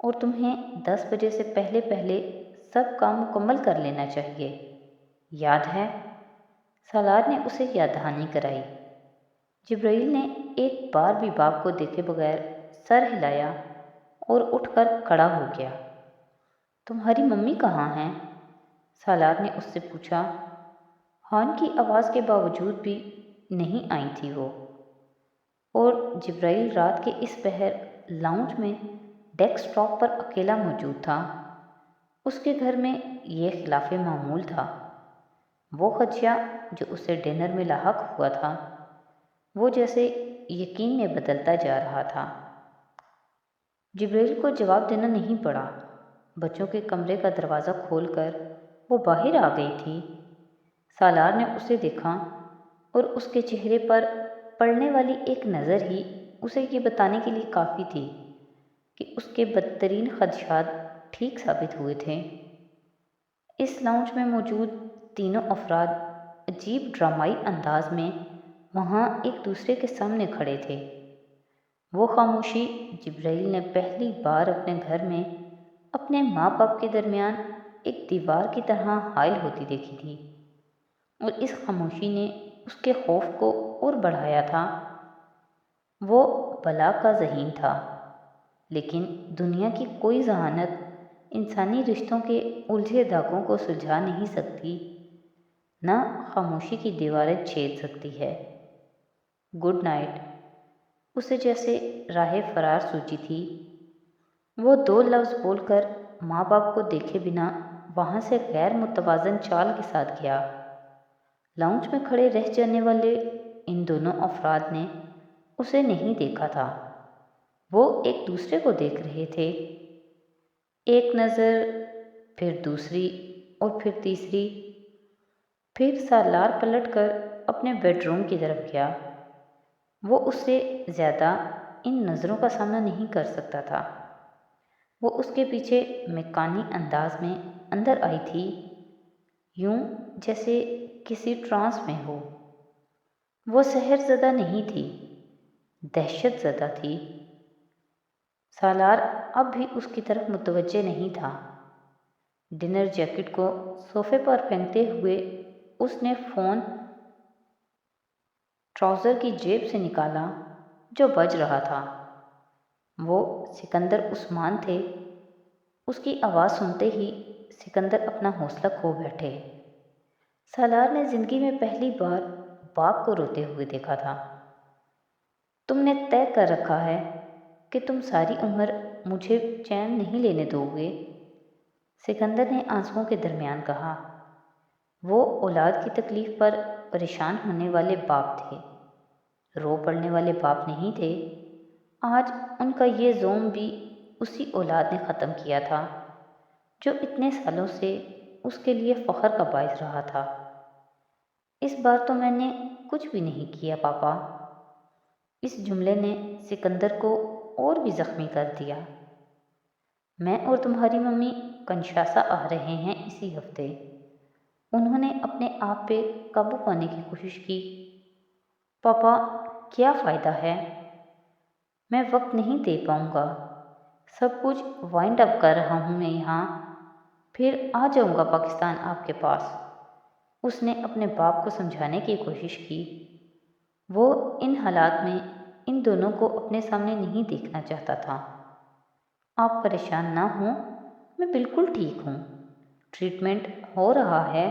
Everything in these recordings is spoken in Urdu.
اور تمہیں 10 بجے سے پہلے پہلے سب کام مکمل کر لینا چاہیے، یاد ہے؟ سالار نے اسے یاد دہانی کرائی۔ جبرائیل نے ایک بار بھی باپ کو دیکھے بغیر سر ہلایا اور اٹھ کر کھڑا ہو گیا۔ تمہاری ممی کہاں ہیں؟ سالار نے اس سے پوچھا۔ ہارن کی آواز کے باوجود بھی نہیں آئی تھی وہ، اور جبرائیل رات کے اس پہر لاؤنج میں ڈیسک ٹاپ پر اکیلا موجود تھا۔ اس کے گھر میں یہ خلاف معمول تھا۔ وہ خدشہ جو اسے ڈنر میں لاحق ہوا تھا، وہ جیسے یقین میں بدلتا جا رہا تھا۔ جبرائیل کو جواب دینا نہیں پڑا۔ بچوں کے کمرے کا دروازہ کھول کر وہ باہر آ گئی تھی۔ سالار نے اسے دیکھا اور اس کے چہرے پر پڑنے والی ایک نظر ہی اسے یہ بتانے کے لیے کافی تھی کہ اس کے بدترین خدشات ٹھیک ثابت ہوئے تھے۔ اس لاؤنج میں موجود تینوں افراد عجیب ڈرامائی انداز میں وہاں ایک دوسرے کے سامنے کھڑے تھے۔ وہ خاموشی جبرائیل نے پہلی بار اپنے گھر میں اپنے ماں باپ کے درمیان ایک دیوار کی طرح حائل ہوتی دیکھی تھی، اور اس خاموشی نے اس کے خوف کو اور بڑھایا تھا۔ وہ بلا کا ذہین تھا، لیکن دنیا کی کوئی ذہانت انسانی رشتوں کے الجھے دھاگوں کو سلجھا نہیں سکتی، نہ خاموشی کی دیواریں چھید سکتی ہے۔ گڈ نائٹ، اسے جیسے راہ فرار سوچی تھی۔ وہ 2 لفظ بول کر ماں باپ کو دیکھے بنا وہاں سے غیر متوازن چال کے ساتھ گیا۔ لاؤنج میں کھڑے رہ جانے والے ان دونوں افراد نے اسے نہیں دیکھا تھا، وہ ایک دوسرے کو دیکھ رہے تھے۔ ایک نظر، پھر دوسری، اور پھر تیسری۔ پھر سالار پلٹ کر اپنے بیڈ روم کی طرف گیا۔ وہ اس سے زیادہ ان نظروں کا سامنا نہیں کر سکتا تھا۔ وہ اس کے پیچھے میکانی انداز میں اندر آئی تھی، یوں جیسے کسی ٹرانس میں ہو۔ وہ سحر زدہ نہیں تھی، دہشت زدہ تھی۔ سالار اب بھی اس کی طرف متوجہ نہیں تھا۔ ڈنر جیکٹ کو صوفے پر پھینکتے ہوئے اس نے فون ٹراؤزر کی جیب سے نکالا جو بج رہا تھا۔ وہ سکندر عثمان تھے۔ اس کی آواز سنتے ہی سکندر اپنا حوصلہ کھو بیٹھے۔ سالار نے زندگی میں پہلی بار باپ کو روتے ہوئے دیکھا تھا۔ تم نے طے کر رکھا ہے کہ تم ساری عمر مجھے چین نہیں لینے دو گے، سکندر نے آنسوؤں کے درمیان کہا۔ وہ اولاد کی تکلیف پر پریشان ہونے والے باپ تھے، رو پڑنے والے باپ نہیں تھے۔ آج ان کا یہ زوم بھی اسی اولاد نے ختم کیا تھا جو اتنے سالوں سے اس کے لیے فخر کا باعث رہا تھا۔ اس بار تو میں نے کچھ بھی نہیں کیا پاپا۔ اس جملے نے سکندر کو اور بھی زخمی کر دیا۔ میں اور تمہاری ممی کنشاسا آ رہے ہیں اسی ہفتے۔ انہوں نے اپنے آپ پہ قابو پانے کی کوشش کی۔ پاپا، کیا فائدہ ہے؟ میں وقت نہیں دے پاؤں گا۔ سب کچھ وائنڈ اپ کر رہا ہوں میں یہاں، پھر آ جاؤں گا پاکستان آپ کے پاس۔ اس نے اپنے باپ کو سمجھانے کی کوشش کی۔ وہ ان حالات میں ان دونوں کو اپنے سامنے نہیں دیکھنا چاہتا تھا۔ آپ پریشان نہ ہوں، میں بالکل ٹھیک ہوں۔ ٹریٹمنٹ ہو رہا ہے،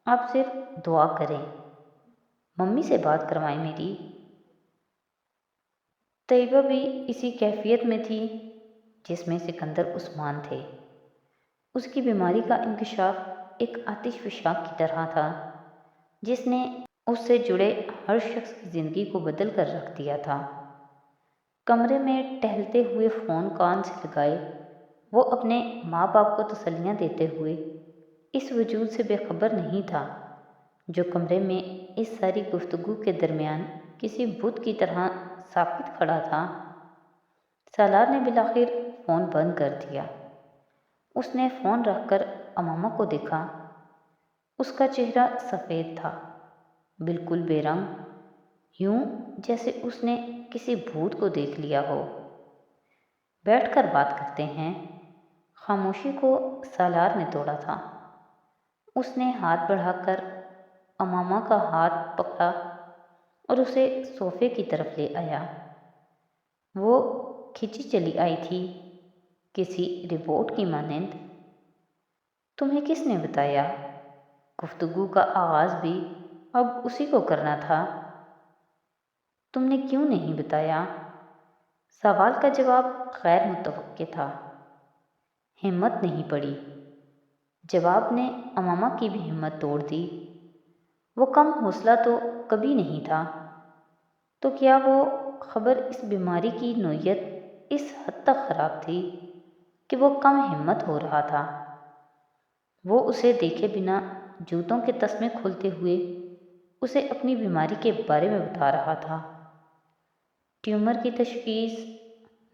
آپ صرف دعا کریں۔ ممی سے بات کروائیں میری۔ طیبہ بھی اسی کیفیت میں تھی جس میں سکندر عثمان تھے۔ اس کی بیماری کا انکشاف ایک آتش فشاں کی طرح تھا جس نے اس سے جڑے ہر شخص کی زندگی کو بدل کر رکھ دیا تھا۔ کمرے میں ٹہلتے ہوئے فون کان سے لگائے وہ اپنے ماں باپ کو تسلیاں دیتے ہوئے اس وجود سے بے خبر نہیں تھا جو کمرے میں اس ساری گفتگو کے درمیان کسی بت کی طرح ثابت کھڑا تھا۔ سالار نے بالآخر فون بند کر دیا۔ اس نے فون رکھ کر امامہ کو دیکھا۔ اس کا چہرہ سفید تھا، بالکل بے رنگ، یوں جیسے اس نے کسی بھوت کو دیکھ لیا ہو۔ بیٹھ کر بات کرتے ہیں۔ خاموشی کو سالار نے توڑا تھا۔ اس نے ہاتھ بڑھا کر امامہ کا ہاتھ پکڑا اور اسے صوفے کی طرف لے آیا۔ وہ کھنچی چلی آئی تھی کسی رپورٹ کی مانند۔ تمہیں کس نے بتایا؟ گفتگو کا آغاز بھی اب اسی کو کرنا تھا۔ تم نے کیوں نہیں بتایا؟ سوال کا جواب غیر متوقع تھا۔ ہمت نہیں پڑی۔ جواب نے امامہ کی بھی ہمت توڑ دی۔ وہ کم حوصلہ تو کبھی نہیں تھا، تو کیا وہ خبر اس بیماری کی نوعیت اس حد تک خراب تھی کہ وہ کم ہمت ہو رہا تھا۔ وہ اسے دیکھے بنا جوتوں کے تسمے کھولتے ہوئے اسے اپنی بیماری کے بارے میں بتا رہا تھا۔ ٹیومر کی تشخیص،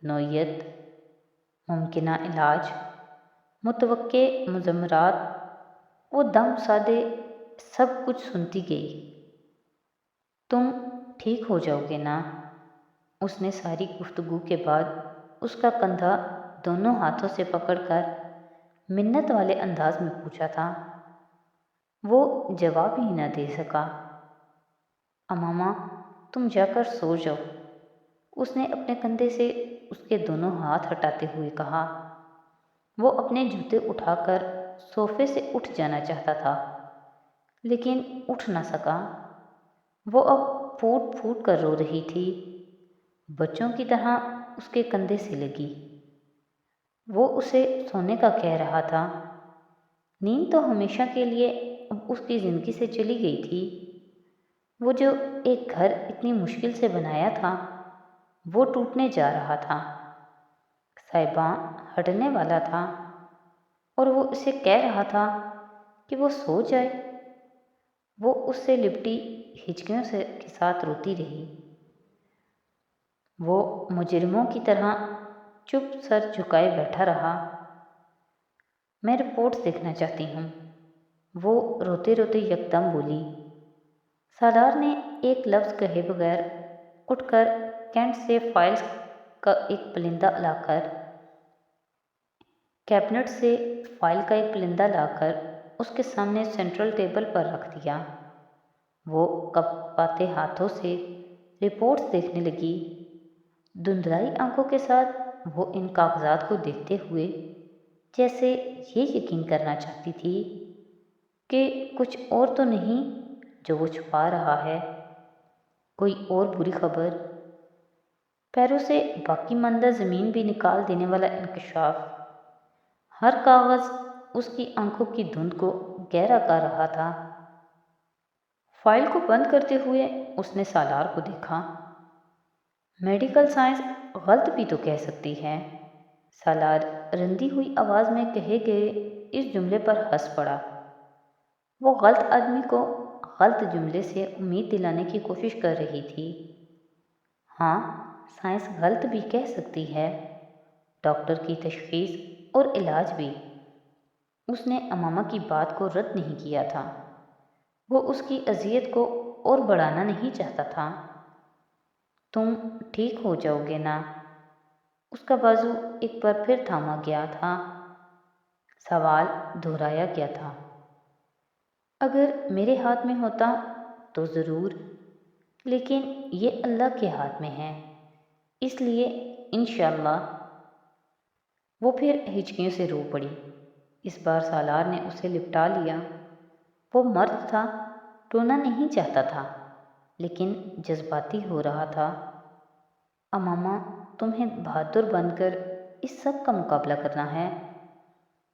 نوعیت، ممکنہ علاج، متوقع مضمرات، وہ دم سادے سب کچھ سنتی گئی۔ تم ٹھیک ہو جاؤ گے نا؟ اس نے ساری گفتگو کے بعد اس کا کندھا دونوں ہاتھوں سے پکڑ کر منت والے انداز میں پوچھا تھا۔ وہ جواب ہی نہ دے سکا۔ امامہ تم جا کر سو جاؤ، اس نے اپنے کندھے سے اس کے دونوں ہاتھ ہٹاتے ہوئے کہا۔ وہ اپنے جوتے اٹھا کر صوفے سے اٹھ جانا چاہتا تھا، لیکن اٹھ نہ سکا۔ وہ اب پھوٹ پھوٹ کر رو رہی تھی، بچوں کی طرح اس کے کندھے سے لگی۔ وہ اسے سونے کا کہہ رہا تھا۔ نیند تو ہمیشہ کے لیے اب اس کی زندگی سے چلی گئی تھی۔ وہ جو ایک گھر اتنی مشکل سے بنایا تھا وہ ٹوٹنے جا رہا تھا۔ سائباں ہٹنے والا تھا اور وہ اسے کہہ رہا تھا کہ وہ سو جائے۔ وہ اس سے لپٹی ہچکیوں کے ساتھ روتی رہی۔ وہ مجرموں کی طرح چپ سر جھکائے بیٹھا رہا۔ میں رپورٹس دیکھنا چاہتی ہوں، وہ روتے روتے یکدم بولی۔ سالار نے ایک لفظ کہے بغیر اٹھ کر کینٹ سے فائلز کا ایک پلندہ لا کر کیبنٹ سے فائل کا ایک پلندہ لا کر اس کے سامنے سینٹرل ٹیبل پر رکھ دیا۔ وہ کپاتے ہاتھوں سے رپورٹس دیکھنے لگی۔ دھندلائی آنکھوں کے ساتھ وہ ان کاغذات کو دیکھتے ہوئے جیسے یہ یقین کرنا چاہتی تھی کہ کچھ اور تو نہیں جو وہ چھپا رہا ہے، کوئی اور بری خبر۔ پیروں سے باقی ماندہ زمین بھی نکال دینے والا انکشاف۔ ہر کاغذ اس کی آنکھوں کی دھند کو گہرا کر رہا تھا۔ فائل کو بند کرتے ہوئے اس نے سالار کو دیکھا۔ میڈیکل سائنس غلط بھی تو کہہ سکتی ہے۔ سالار رندی ہوئی آواز میں کہے گئے اس جملے پر ہنس پڑا۔ وہ غلط آدمی کو غلط جملے سے امید دلانے کی کوشش کر رہی تھی۔ ہاں، سائنس غلط بھی کہہ سکتی ہے، ڈاکٹر کی تشخیص اور علاج بھی۔ اس نے امامہ کی بات کو رد نہیں کیا تھا۔ وہ اس کی اذیت کو اور بڑھانا نہیں چاہتا تھا۔ تم ٹھیک ہو جاؤ گے نا؟ اس کا بازو ایک بار پھر تھاما گیا تھا۔ سوال دہرایا گیا تھا۔ اگر میرے ہاتھ میں ہوتا تو ضرور، لیکن یہ اللہ کے ہاتھ میں ہے، اس لیے انشاءاللہ۔ وہ پھر ہچکیوں سے رو پڑی۔ اس بار سالار نے اسے لپٹا لیا۔ وہ مرد تھا، رونا نہیں چاہتا تھا، لیکن جذباتی ہو رہا تھا۔ امامہ تمہیں بہادر بن کر اس سب کا مقابلہ کرنا ہے۔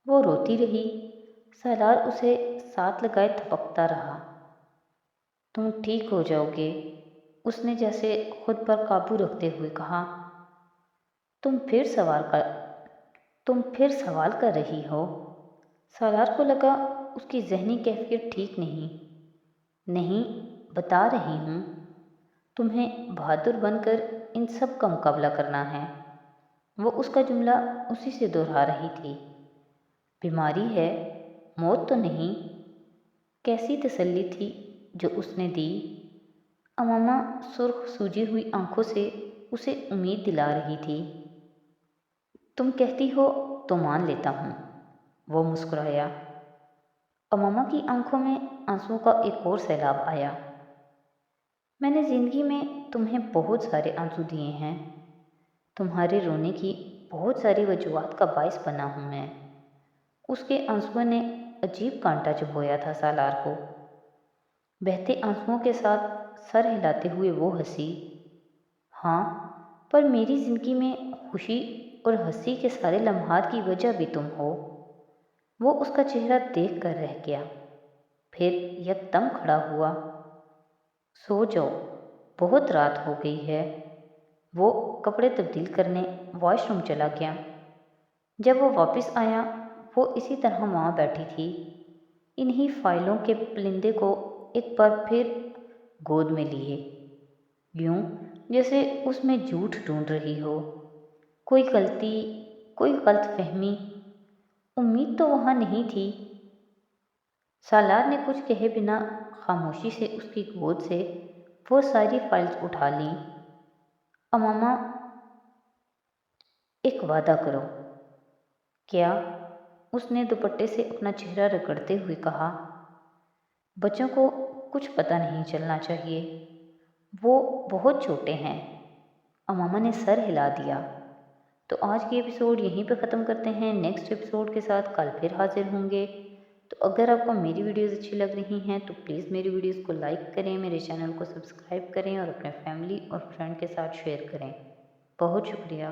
وہ روتی رہی۔ سالار اسے ساتھ لگائے تھپکتا رہا۔ تم ٹھیک ہو جاؤ گے، اس نے جیسے خود پر قابو رکھتے ہوئے کہا۔ تم پھر سوال کر رہی ہو؟ سالار کو لگا اس کی ذہنی کیفیت ٹھیک نہیں۔ نہیں، بتا رہی ہوں، تمہیں بہادر بن کر ان سب کا مقابلہ کرنا ہے۔ وہ اس کا جملہ اسی سے دہرا رہی تھی۔ بیماری ہے، موت تو نہیں۔ کیسی تسلی تھی جو اس نے دی۔ امامہ سرخ سوجی ہوئی آنکھوں سے اسے امید دلا رہی تھی۔ تم کہتی ہو تو مان لیتا ہوں، وہ مسکرایا۔ اماما کی آنکھوں میں آنسوؤں کا ایک اور سیلاب آیا۔ میں نے زندگی میں تمہیں بہت سارے آنسو دیے ہیں، تمہارے رونے کی بہت ساری وجوہات کا باعث بنا ہوں میں۔ اس کے آنسوؤں نے عجیب کانٹا چبھویا تھا سالار کو۔ بہتے آنسوؤں کے ساتھ سر ہلاتے ہوئے وہ ہنسی۔ ہاں، پر میری زندگی میں خوشی اور ہنسی کے سارے لمحات کی وجہ بھی تم ہو۔ وہ اس کا چہرہ دیکھ کر رہ گیا، پھر یکدم کھڑا ہوا۔ سو جاؤ، بہت رات ہو گئی ہے۔ وہ کپڑے تبدیل کرنے واش روم چلا گیا۔ جب وہ واپس آیا، وہ اسی طرح وہاں بیٹھی تھی، انہی فائلوں کے پلندے کو ایک بار پھر گود میں لیے، یوں جیسے اس میں جھوٹ ڈھونڈ رہی ہو، کوئی غلطی، کوئی غلط فہمی۔ امید تو وہاں نہیں تھی۔ سالار نے کچھ کہے بنا خاموشی سے اس کی گود سے وہ ساری فائلز اٹھا لیں۔ اماما، ایک وعدہ کرو۔ کیا؟ اس نے دوپٹے سے اپنا چہرہ رگڑتے ہوئے کہا۔ بچوں کو کچھ پتہ نہیں چلنا چاہیے، وہ بہت چھوٹے ہیں۔ اماما نے سر ہلا دیا۔ تو آج کی ایپیسوڈ یہیں پہ ختم کرتے ہیں، نیکسٹ ایپیسوڈ کے ساتھ کل پھر حاضر ہوں گے۔ تو اگر آپ کو میری ویڈیوز اچھی لگ رہی ہیں تو پلیز میری ویڈیوز کو لائک کریں، میرے چینل کو سبسکرائب کریں اور اپنے فیملی اور فرینڈ کے ساتھ شیئر کریں۔ بہت شکریہ۔